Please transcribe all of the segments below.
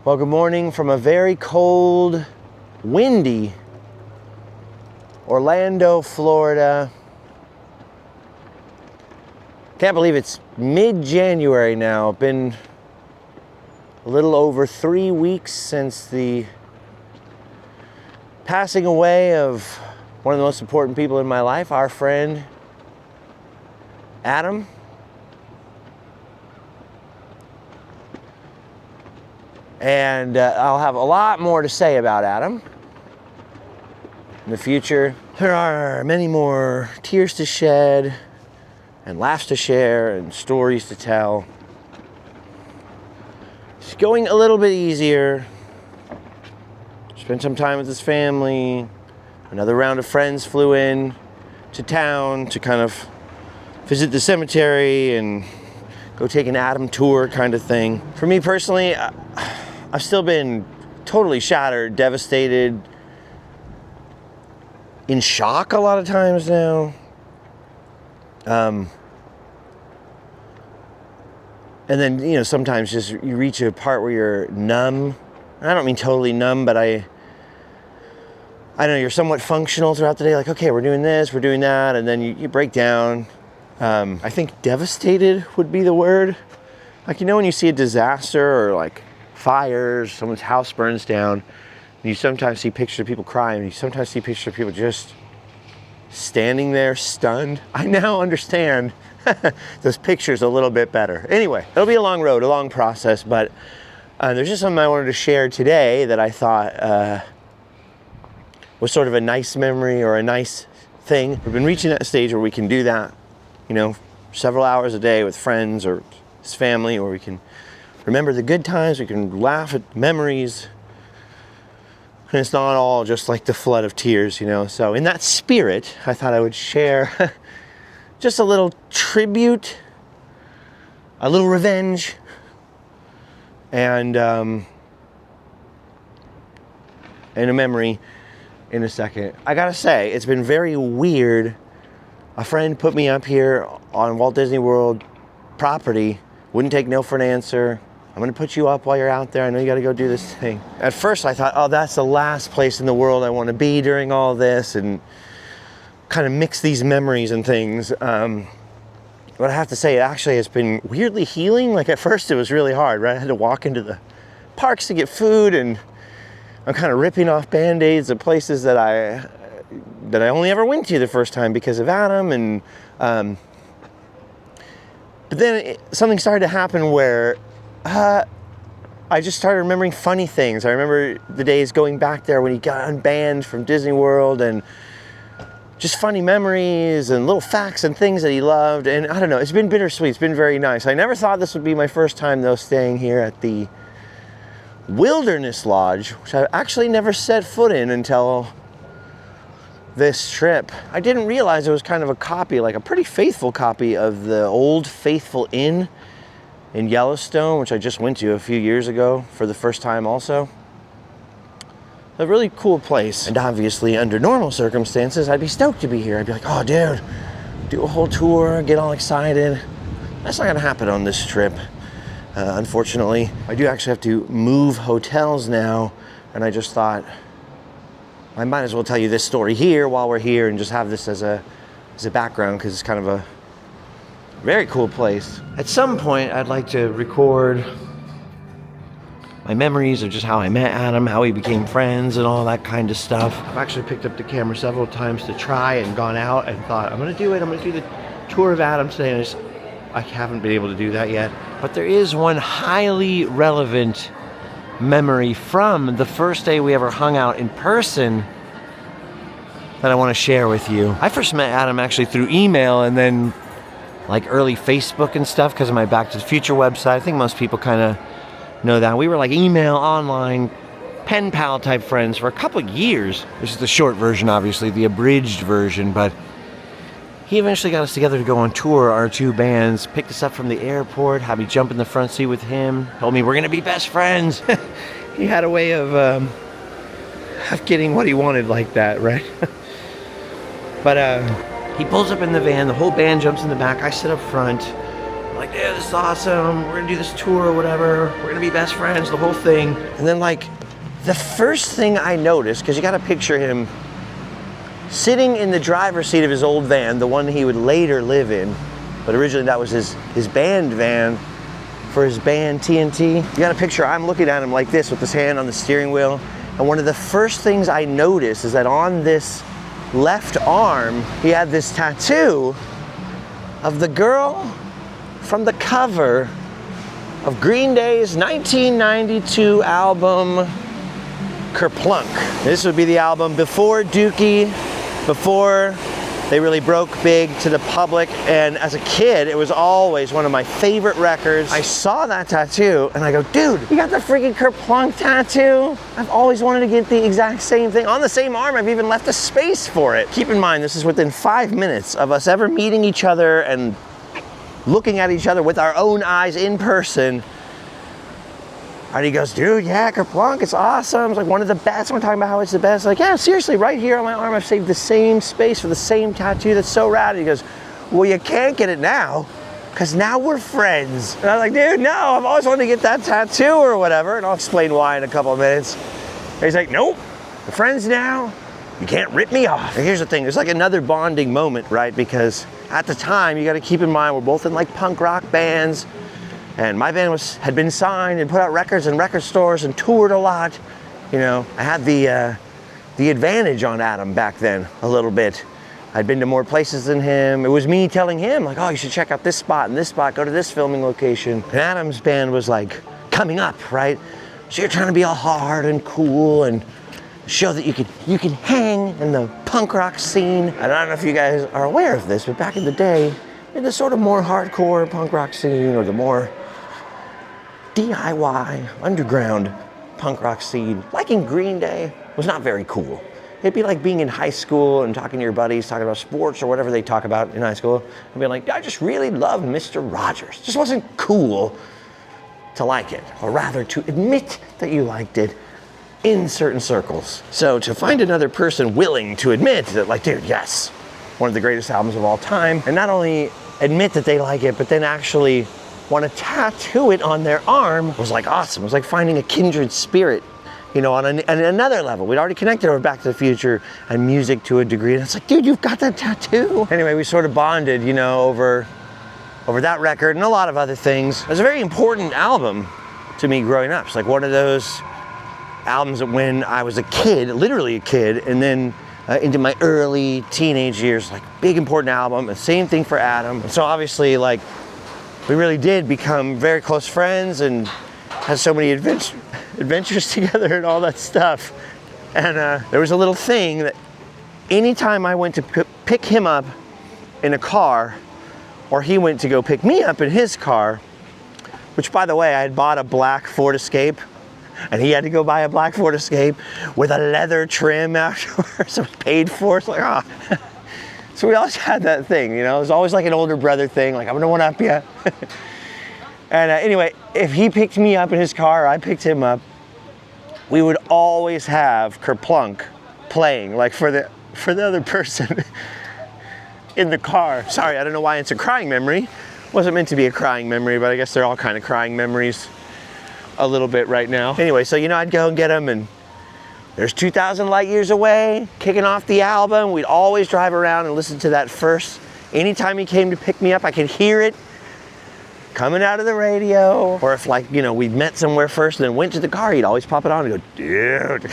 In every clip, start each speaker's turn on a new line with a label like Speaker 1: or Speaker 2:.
Speaker 1: Well, good morning from a very cold, windy Orlando, Florida. Can't believe it's mid-January now. Been a little over 3 weeks since the passing away of one of the most important people in my life, our friend Adam. And I'll have a lot more to say about Adam in the future. There are many more tears to shed and laughs to share and stories to tell. It's going a little bit easier. Spent some time with his family. Another round of friends flew in to town to kind of visit the cemetery and go take an Adam tour kind of thing. For me personally, I've still been totally shattered, devastated, in shock a lot of times now. And then, you know, sometimes just you reach a part where you're numb. I don't mean totally numb, but I don't know, you're somewhat functional throughout the day. Like, okay, we're doing this, we're doing that, and then you break down. I think devastated would be the word. Like, you know, when you see a disaster or like fires, someone's house burns down, and you sometimes see pictures of people crying, and you sometimes see pictures of people just standing there stunned. I now understand those pictures a little bit better. Anyway, it'll be a long road, a long process, but there's just something I wanted to share today that I thought was sort of a nice memory or a nice thing. We've been reaching that stage where we can do that, you know, several hours a day with friends or his family, or we can remember the good times, we can laugh at memories, and it's not all just like the flood of tears, you know. So in that spirit, I thought I would share just a little tribute, a little revenge, and a memory in a second. I gotta say, it's been very weird. A friend put me up here on Walt Disney World property, wouldn't take no for an answer. I'm gonna put you up while you're out there. I know you gotta go do this thing. At first I thought, oh, that's the last place in the world I wanna be during all this, and kind of mix these memories and things. But I have to say, it actually has been weirdly healing. Like, at first it was really hard, right? I had to walk into the parks to get food, and I'm kind of ripping off Band-Aids of places that I only ever went to the first time because of Adam. And but then something started to happen where I just started remembering funny things. I remember the days going back there when he got unbanned from Disney World, and just funny memories and little facts and things that he loved. And I don't know, it's been bittersweet. It's been very nice. I never thought this would be my first time, though, staying here at the Wilderness Lodge, which I actually never set foot in until this trip. I didn't realize it was kind of a copy, like a pretty faithful copy of the old Faithful Inn in Yellowstone, which I just went to a few years ago for the first time also. A really cool place. And obviously, under normal circumstances, I'd be stoked to be here. I'd be like, oh, dude, do a whole tour, get all excited. That's not gonna happen on this trip. Unfortunately, I do actually have to move hotels now, and I just thought I might as well tell you this story here while we're here and just have this as a background, because it's kind of a very cool place. At some point, I'd like to record my memories of just how I met Adam, how we became friends, and all that kind of stuff. I've actually picked up the camera several times to try and gone out and thought, I'm gonna do it. I'm gonna do the tour of Adam today, and I haven't been able to do that yet. But there is one highly relevant memory from the first day we ever hung out in person that I want to share with you. I first met Adam actually through email, and then like early Facebook and stuff because of my Back to the Future website. I think most people kind of know that. We were like email, online, pen pal type friends for a couple of years. This is the short version, obviously, the abridged version, but he eventually got us together to go on tour, our two bands, picked us up from the airport, had me jump in the front seat with him, told me we're gonna be best friends. He had a way of getting what he wanted like that, right? But he pulls up in the van, the whole band jumps in the back, I sit up front. I'm like, yeah, this is awesome. We're gonna do this tour or whatever. We're gonna be best friends, the whole thing. And then like, the first thing I noticed, because you gotta picture him sitting in the driver's seat of his old van, the one he would later live in, but originally that was his band van for his band TNT. You gotta picture I'm looking at him like this with his hand on the steering wheel, and one of the first things I noticed is that on this left arm, he had this tattoo of the girl from the cover of Green Day's 1992 album, Kerplunk. This would be the album before Dookie, before they really broke big to the public, and as a kid, it was always one of my favorite records. I saw that tattoo, and I go, dude, you got the freaking Kerplunk tattoo? I've always wanted to get the exact same thing. On the same arm, I've even left a space for it. Keep in mind, this is within 5 minutes of us ever meeting each other and looking at each other with our own eyes in person. And he goes, dude, yeah, Kerplunk, it's awesome. It's like one of the best. We're talking about how it's the best. Like, yeah, seriously, right here on my arm, I've saved the same space for the same tattoo. That's so rad. And he goes, well, you can't get it now, because now we're friends. And I was like, dude, no, I've always wanted to get that tattoo or whatever. And I'll explain why in a couple of minutes. And he's like, nope, we're friends now. You can't rip me off. And here's the thing, there's like another bonding moment, right? Because at the time, you got to keep in mind, we're both in like punk rock bands. And my band had been signed and put out records in record stores and toured a lot. You know, I had the advantage on Adam back then a little bit. I'd been to more places than him. It was me telling him like, oh, you should check out this spot and this spot, go to this filming location. And Adam's band was like coming up, right? So you're trying to be all hard and cool and show that you can hang in the punk rock scene. And I don't know if you guys are aware of this, but back in the day, in the sort of more hardcore punk rock scene or the more DIY, underground punk rock scene, like in Green Day, was not very cool. It'd be like being in high school and talking to your buddies, talking about sports or whatever they talk about in high school, and being like, I just really love Mr. Rogers. It just wasn't cool to like it, or rather to admit that you liked it in certain circles. So to find another person willing to admit that, like, dude, yes, one of the greatest albums of all time, and not only admit that they like it, but then actually want to tattoo it on their arm was like awesome. It was like finding a kindred spirit, you know, on another level. We'd already connected over Back to the Future and music to a degree, and it's like, dude, you've got that tattoo. Anyway, we sort of bonded, you know, over that record and a lot of other things. It was a very important album to me growing up. It's like one of those albums that when I was a kid, literally a kid, and then into my early teenage years, like big important album. And same thing for Adam. And so obviously, like, we really did become very close friends and had so many adventures together and all that stuff. And there was a little thing that anytime I went to pick him up in a car, or he went to go pick me up in his car, which, by the way, I had bought a black Ford Escape, and he had to go buy a black Ford Escape with a leather trim afterwards. It was paid for. It's like, ah. Oh. So we always had that thing, you know. It was always like an older brother thing, like, I'm gonna one-up you. And anyway, if he picked me up in his car, or I picked him up, we would always have Kerplunk playing, like for the other person in the car. Sorry, I don't know why it's a crying memory. Wasn't meant to be a crying memory, but I guess they're all kind of crying memories a little bit right now. Anyway, so, you know, I'd go and get him, and there's 2,000 Light Years Away, kicking off the album. We'd always drive around and listen to that first. Anytime he came to pick me up, I could hear it coming out of the radio. Or if, like, you know, we met somewhere first and then went to the car, he'd always pop it on and go, dude.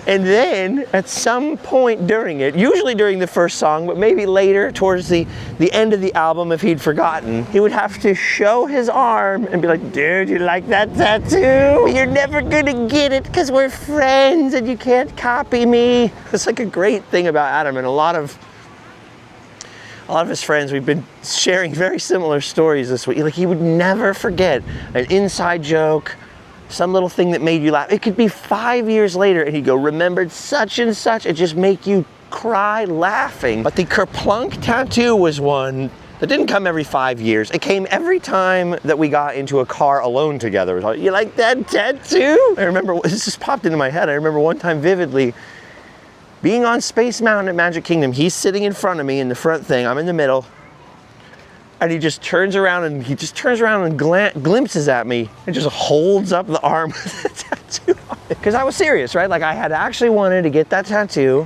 Speaker 1: And then at some point during it, usually during the first song, but maybe later towards the end of the album, if he'd forgotten, he would have to show his arm and be like, dude, you like that tattoo? You're never gonna get it because we're friends and you can't copy me. It's like a great thing about Adam, and a lot of his friends, we've been sharing very similar stories this week. Like, he would never forget an inside joke, some little thing that made you laugh. It could be 5 years later and he'd go, remembered such and such, and just make you cry laughing. But the Kerplunk tattoo was one that didn't come every 5 years. It came every time that we got into a car alone together. It was like, you like that tattoo? I remember, this just popped into my head. I remember one time vividly, being on Space Mountain at Magic Kingdom. He's sitting in front of me in the front thing, I'm in the middle, And he just turns around and glimpses at me and just holds up the arm with the tattoo on it. Because I was serious, right? Like I had actually wanted to get that tattoo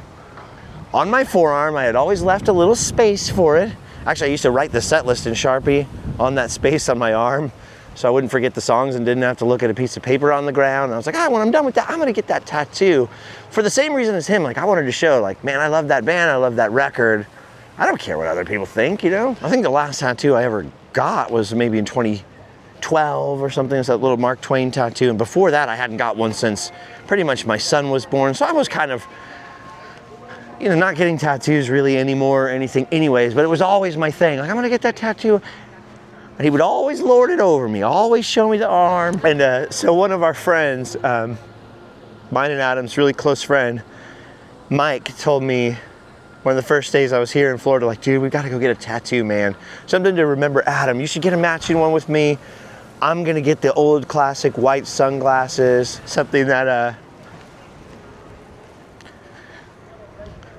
Speaker 1: on my forearm. I had always left a little space for it. Actually, I used to write the set list in Sharpie on that space on my arm so I wouldn't forget the songs and didn't have to look at a piece of paper on the ground. And I was like, when I'm done with that, I'm gonna get that tattoo. For the same reason as him, like I wanted to show, like, man, I love that band, I love that record. I don't care what other people think, you know? I think the last tattoo I ever got was maybe in 2012 or something. It's that little Mark Twain tattoo. And before that, I hadn't got one since pretty much my son was born. So I was kind of, you know, not getting tattoos really anymore or anything anyways, but it was always my thing. Like, I'm gonna get that tattoo. And he would always lord it over me, always show me the arm. And so one of our friends, mine and Adam's really close friend, Mike, told me, one of the first days I was here in Florida, like, dude, we gotta go get a tattoo, man. Something to remember Adam. You should get a matching one with me. I'm gonna get the old classic white sunglasses, something that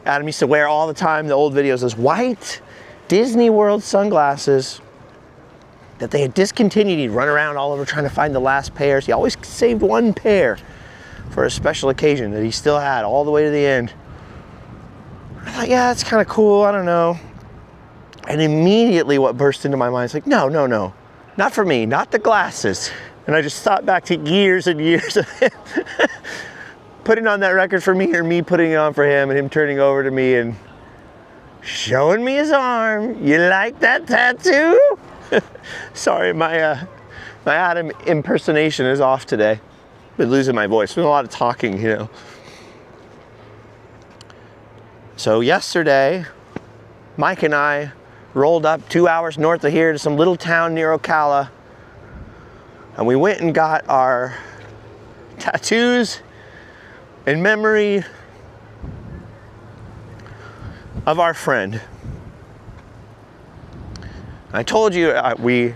Speaker 1: Adam used to wear all the time, the old videos, those white Disney World sunglasses that they had discontinued. He'd run around all over trying to find the last pairs. He always saved one pair for a special occasion that he still had all the way to the end. I thought, yeah, that's kind of cool, I don't know. And immediately what burst into my mind is like, no, not for me, not the glasses. And I just thought back to years and years of him putting on that record for me or me putting it on for him and him turning over to me and showing me his arm. You like that tattoo? Sorry, my Adam impersonation is off today. Been losing my voice, been a lot of talking, you know. So yesterday, Mike and I rolled up 2 hours north of here to some little town near Ocala, and we went and got our tattoos in memory of our friend. I told you we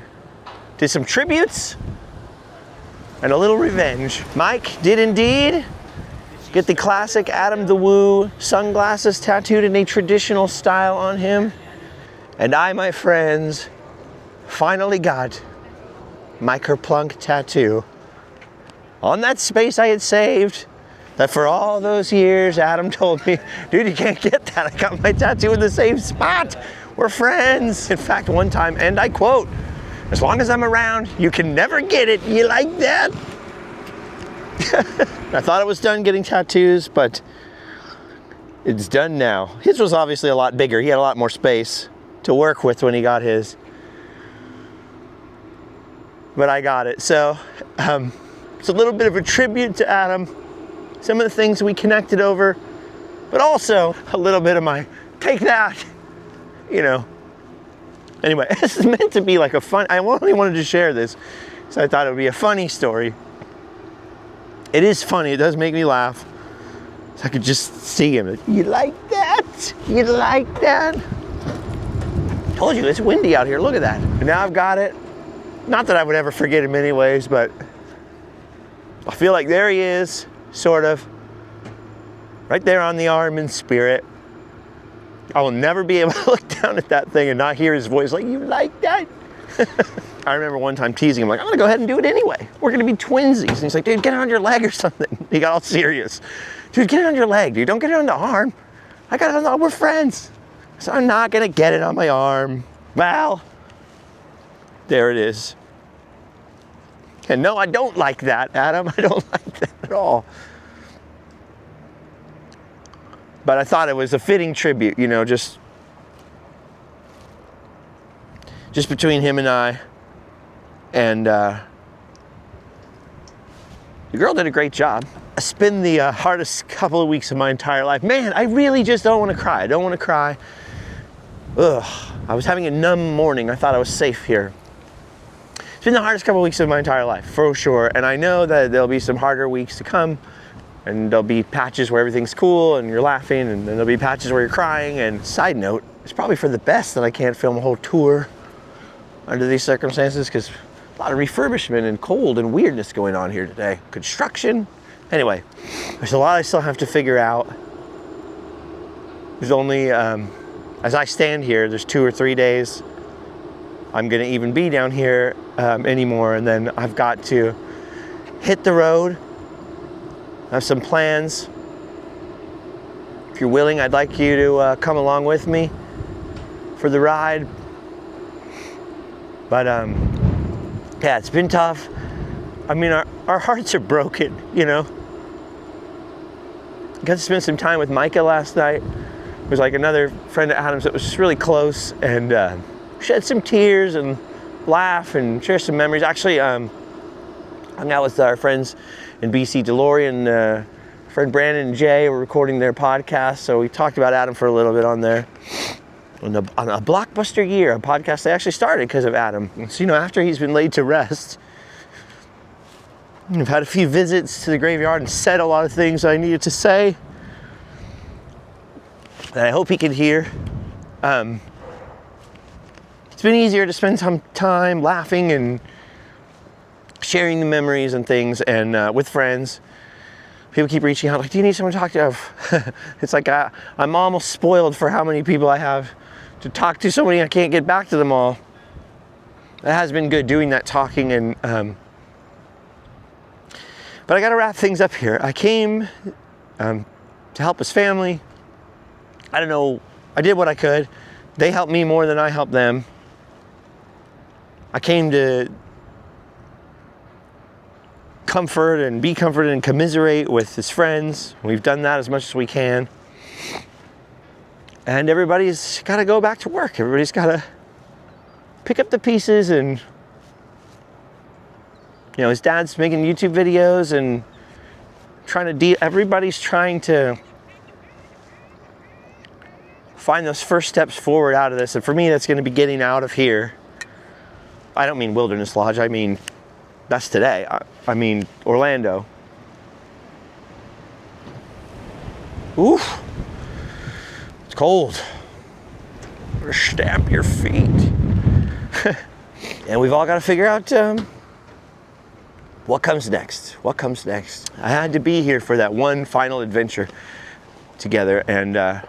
Speaker 1: did some tributes and a little revenge. Mike did indeed get the classic Adam the Woo sunglasses tattooed in a traditional style on him. And I, my friends, finally got my Kerplunk tattoo on that space I had saved that for all those years Adam told me, dude, you can't get that. I got my tattoo in the same spot. We're friends. In fact, one time, and I quote, as long as I'm around, you can never get it. You like that? I thought it was done getting tattoos, but it's done now. His was obviously a lot bigger. He had a lot more space to work with when he got his. But I got it. So it's a little bit of a tribute to Adam. Some of the things we connected over, but also a little bit of my take that, you know. Anyway, this is meant to be like a fun, I only wanted to share this, so I thought it would be a funny story. It is funny, it does make me laugh. So I could just see him. You like that? You like that? Told you, it's windy out here, look at that. And now I've got it. Not that I would ever forget him anyways, but I feel like there he is, sort of. Right there on the arm in spirit. I will never be able to look down at that thing and not hear his voice like, you like that? I remember one time teasing him, like, I'm gonna go ahead and do it anyway. We're gonna be twinsies. And he's like, dude, get it on your leg or something. He got all serious. Dude, get it on your leg, dude. Don't get it on the arm. I got it on the arm, we're friends. So I'm not gonna get it on my arm. Well, there it is. And no, I don't like that, Adam. I don't like that at all. But I thought it was a fitting tribute, you know, just between him and I. And the girl did a great job. It's been the hardest couple of weeks of my entire life. Man, I really just don't want to cry. I don't want to cry. Ugh, I was having a numb morning. I thought I was safe here. It's been the hardest couple of weeks of my entire life, for sure. And I know that there'll be some harder weeks to come. And there'll be patches where everything's cool and you're laughing, and then there'll be patches where you're crying. And side note, it's probably for the best that I can't film a whole tour under these circumstances, because a lot of refurbishment and cold and weirdness going on here today. Construction. Anyway, there's a lot I still have to figure out. There's only, as I stand here, there's 2 or 3 days I'm gonna even be down here anymore. And then I've got to hit the road. I have some plans. If you're willing, I'd like you to come along with me for the ride. But yeah, it's been tough. I mean, our hearts are broken, you know. Got to spend some time with Micah last night. It was like another friend of Adam's that was just really close, and shed some tears and laugh and share some memories. Actually, hung out with our friends in BC, DeLorean, friend Brandon and Jay were recording their podcast, so we talked about Adam for a little bit on there. On a blockbuster year, a podcast they actually started because of Adam. So, you know, after he's been laid to rest, I've had a few visits to the graveyard and said a lot of things I needed to say that I hope he can hear. It's been easier to spend some time laughing and sharing the memories and things, and with friends. People keep reaching out, like, do you need someone to talk to? It's like I'm almost spoiled for how many people I have to talk to. So many I can't get back to them all. It has been good doing that talking, and but I got to wrap things up here. I came to help his family. I don't know, I did what I could. They helped me more than I helped them. I came to comfort and be comforted and commiserate with his friends. We've done that as much as we can. And everybody's got to go back to work. Everybody's got to pick up the pieces, and you know, his dad's making YouTube videos and trying to everybody's trying to find those first steps forward out of this. And for me, that's going to be getting out of here. I don't mean Wilderness Lodge. I mean, that's today. I mean, Orlando. Oof. It's cold. Stamp your feet. And we've all got to figure out what comes next. What comes next? I had to be here for that one final adventure together, and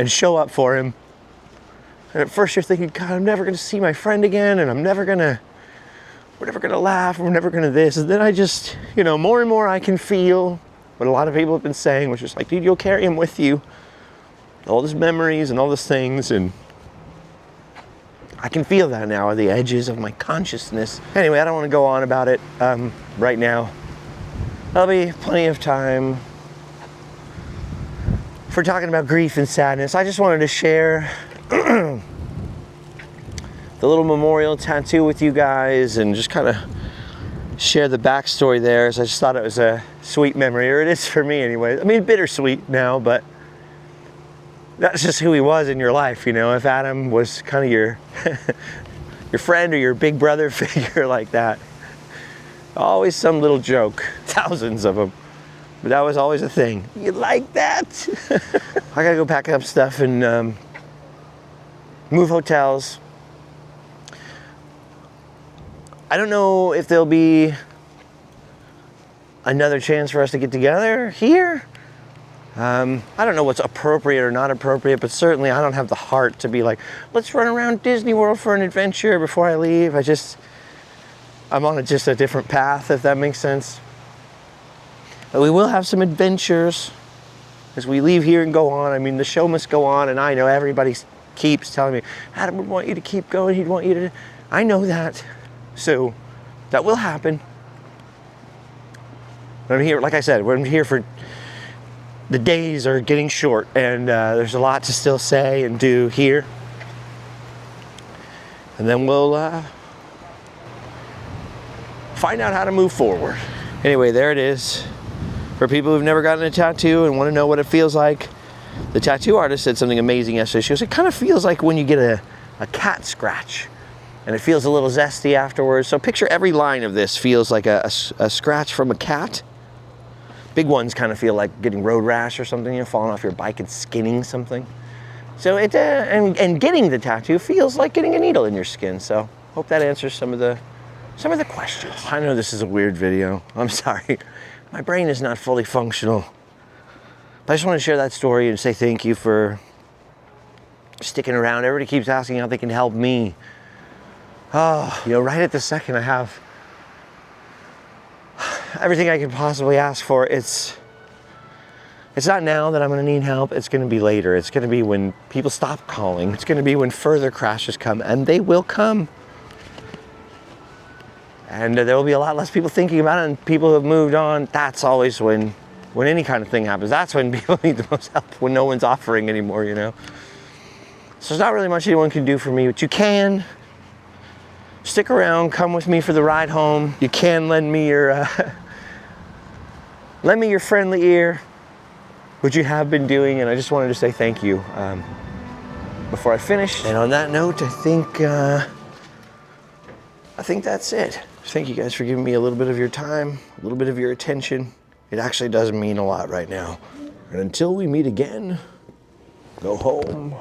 Speaker 1: show up for him. And at first you're thinking, God, I'm never going to see my friend again, and we're never going to laugh, we're never going to this. And then I just, you know, more and more I can feel what a lot of people have been saying, which is like, dude, you'll carry him with you. All those memories and all those things, and I can feel that now at the edges of my consciousness. Anyway, I don't want to go on about it right now. There'll be plenty of time for talking about grief and sadness. I just wanted to share the little memorial tattoo with you guys and just kind of share the backstory there. So I just thought it was a sweet memory, or it is for me anyway. I mean, bittersweet now, but that's just who he was in your life, you know. If Adam was kind of your your friend or your big brother figure like that, always some little joke, thousands of them. But that was always a thing. You like that? I gotta go pack up stuff and move hotels. I don't know if there'll be another chance for us to get together here. I don't know what's appropriate or not appropriate, but certainly I don't have the heart to be like, let's run around Disney World for an adventure before I leave. I'm on just a different path, if that makes sense. But we will have some adventures as we leave here and go on. I mean, the show must go on, and I know everybody keeps telling me, Adam would want you to keep going, he'd want you to. I know that. So that will happen. I'm here, like I said, I'm here for, the days are getting short, and there's a lot to still say and do here. And then we'll find out how to move forward. Anyway, there it is. For people who've never gotten a tattoo and want to know what it feels like, the tattoo artist said something amazing yesterday. She goes, it kind of feels like when you get a cat scratch, and it feels a little zesty afterwards. So picture every line of this feels like a scratch from a cat. Big ones kind of feel like getting road rash or something, you know, falling off your bike and skinning something. So it and getting the tattoo feels like getting a needle in your skin. So hope that answers some of the questions. I know this is a weird video. I'm sorry. My brain is not fully functional. But I just want to share that story and say thank you for sticking around. Everybody keeps asking how they can help me. Oh, you know, right at the second I have everything I could possibly ask for. It's not now that I'm going to need help. It's going to be later. It's going to be when people stop calling. It's going to be when further crashes come, and they will come. And there will be a lot less people thinking about it, and people who have moved on. That's always when any kind of thing happens. That's when people need the most help, when no one's offering anymore, you know. So there's not really much anyone can do for me, but you can stick around, come with me for the ride home. You can lend me your friendly ear, which you have been doing, and I just wanted to say thank you before I finish. And on that note, I think that's it. Thank you guys for giving me a little bit of your time, a little bit of your attention. It actually does mean a lot right now. And until we meet again, go home.